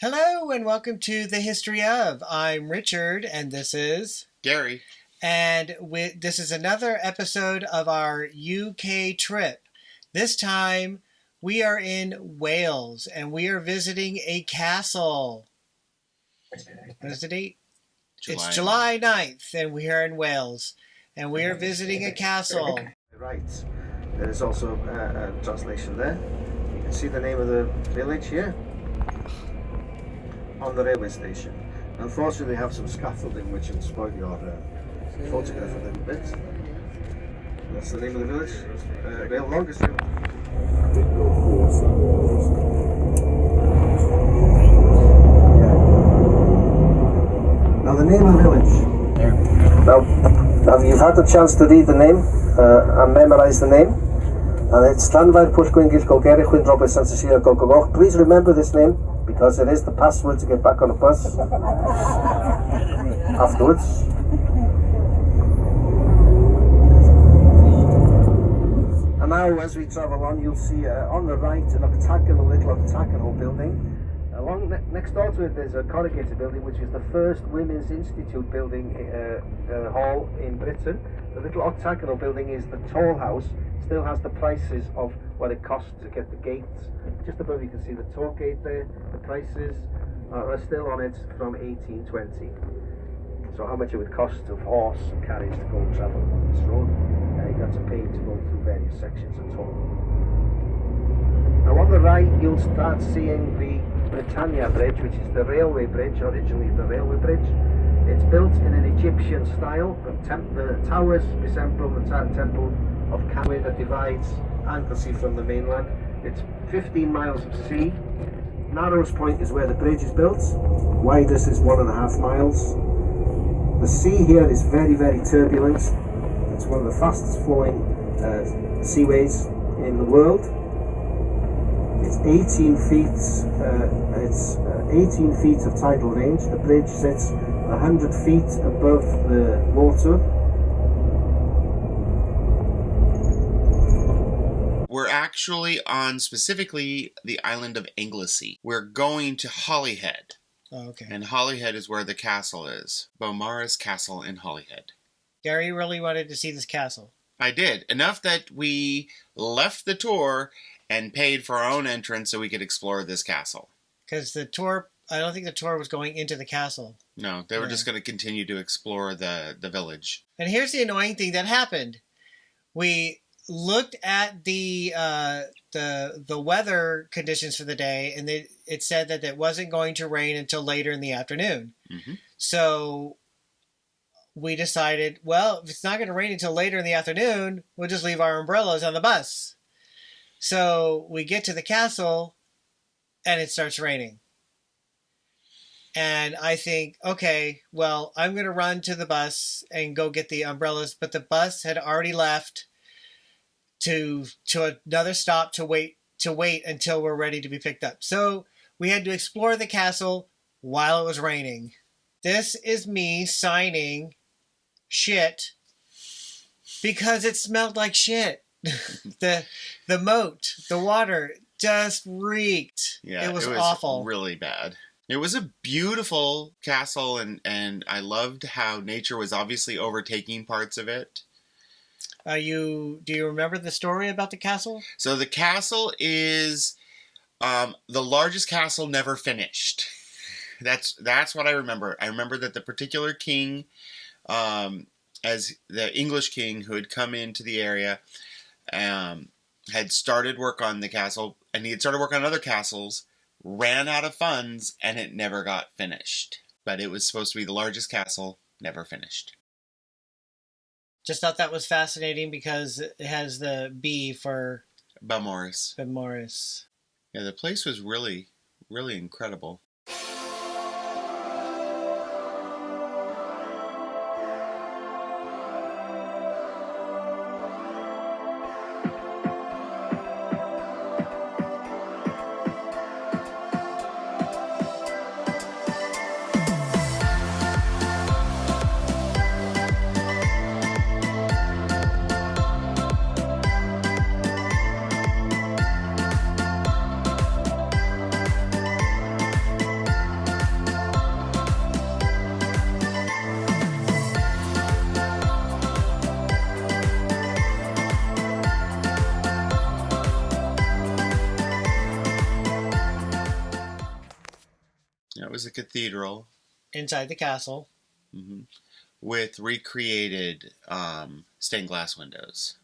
Hello and welcome to The History of. I'm Richard and this is Gary. And this is another episode of our UK trip. This time we are in Wales and we are visiting a castle. What is the date? It's July 9th and we are in Wales and we are visiting a castle. Right. There's also a translation there. You can see the name of the village here on the railway station. Unfortunately, they have some scaffolding which will spoil your photograph a little bit. That's the name of the village. Longest rail. Now the name of the village. Now you've had the chance to read the name and memorise the name. And it's Llanfair Pwll Gwyngyll Golgeri Chwyn Robert San Cecilia Golgogoch. Please remember this name because it is the password to get back on the bus afterwards. And now as we travel on, you'll see on the right a little octagonal building. Along next door to it there's a corrugated building which is the first Women's Institute building hall in Britain. The little octagonal building is the toll house. Still has the prices of what it costs to get the gates. Just above you can see the toll gate there. The prices are still on it from 1820. So how much it would cost of horse and carriage to go and travel on this road. You got to pay to go through various sections of toll. Now on the right you'll start seeing the Britannia Bridge, which is the railway bridge, originally the railway bridge. It's built in an Egyptian style. The towers resemble the temple of Canway that divides Anglesey from the mainland. It's 15 miles of sea. Narrowest point is where the bridge is built. Widest is 1.5 miles. The sea here is very, very turbulent. It's one of the fastest flowing seaways in the world. It's 18 feet. It's 18 feet of tidal range. The bridge sits 100 feet above the water. We're actually on specifically the island of Anglesey. We're going to Holyhead. Oh, okay. And Holyhead is where the castle is. Beaumaris Castle in Holyhead. Gary really wanted to see this castle. I did. Enough that we left the tour and paid for our own entrance so we could explore this castle. Because the tour, I don't think the tour was going into the castle. No, they were just going to continue to explore the village. And here's the annoying thing that happened. We looked at the weather conditions for the day, and it said that it wasn't going to rain until later in the afternoon. Mm-hmm. So we decided, well, if it's not going to rain until later in the afternoon, we'll just leave our umbrellas on the bus. So we get to the castle, and it starts raining. And I think, okay, well, I'm going to run to the bus and go get the umbrellas. But the bus had already left to another stop to wait until we're ready to be picked up. So we had to explore the castle while it was raining. This is me signing shit because it smelled like shit. the moat, the water just reeked. Yeah, it was awful. Really bad. It was a beautiful castle, and I loved how nature was obviously overtaking parts of it. Do you remember the story about the castle? So the castle is the largest castle never finished. That's what I remember. I remember that the particular king, as the English king who had come into the area, had started work on the castle, and he had started work on other castles, ran out of funds, and it never got finished. But it was supposed to be the largest castle, never finished. Just thought that was fascinating because it has the B for Beaumaris. Yeah, the place was really, really incredible. It was a cathedral. Inside the castle. Hmm. With recreated stained glass windows.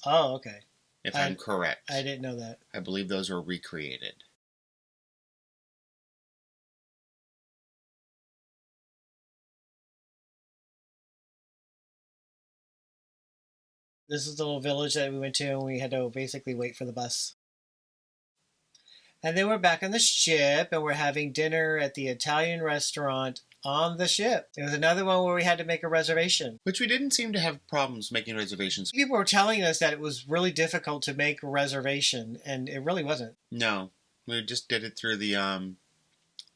Oh, okay. If I'm correct. I didn't know that. I believe those were recreated. This is the little village that we went to, and we had to basically wait for the bus. And then we're back on the ship, and we're having dinner at the Italian restaurant on the ship. It was another one where we had to make a reservation. Which we didn't seem to have problems making reservations. People were telling us that it was really difficult to make a reservation, and it really wasn't. No, we just did it through the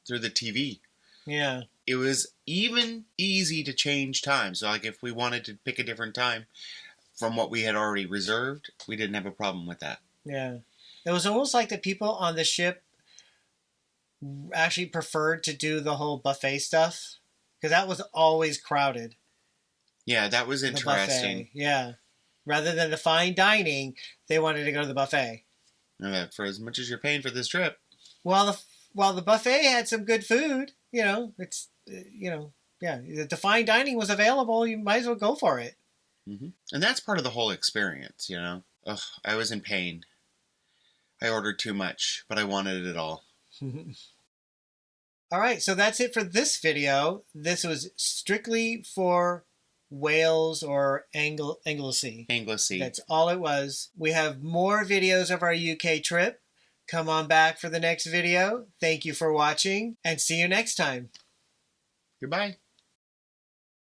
TV. Yeah. It was even easy to change time. So, like, if we wanted to pick a different time from what we had already reserved, we didn't have a problem with that. Yeah. It was almost like the people on the ship actually preferred to do the whole buffet stuff, because that was always crowded. Yeah, that was interesting. The buffet, yeah. Rather than the fine dining, they wanted to go to the buffet. For as much as you're paying for this trip. While the buffet had some good food, yeah, the fine dining was available. You might as well go for it. Mm-hmm. And that's part of the whole experience, Ugh, I was in pain. I ordered too much, but I wanted it all. All right, so that's it for this video. This was strictly for Wales or Anglesey. Anglesey. That's all it was. We have more videos of our UK trip. Come on back for the next video. Thank you for watching, and see you next time. Goodbye.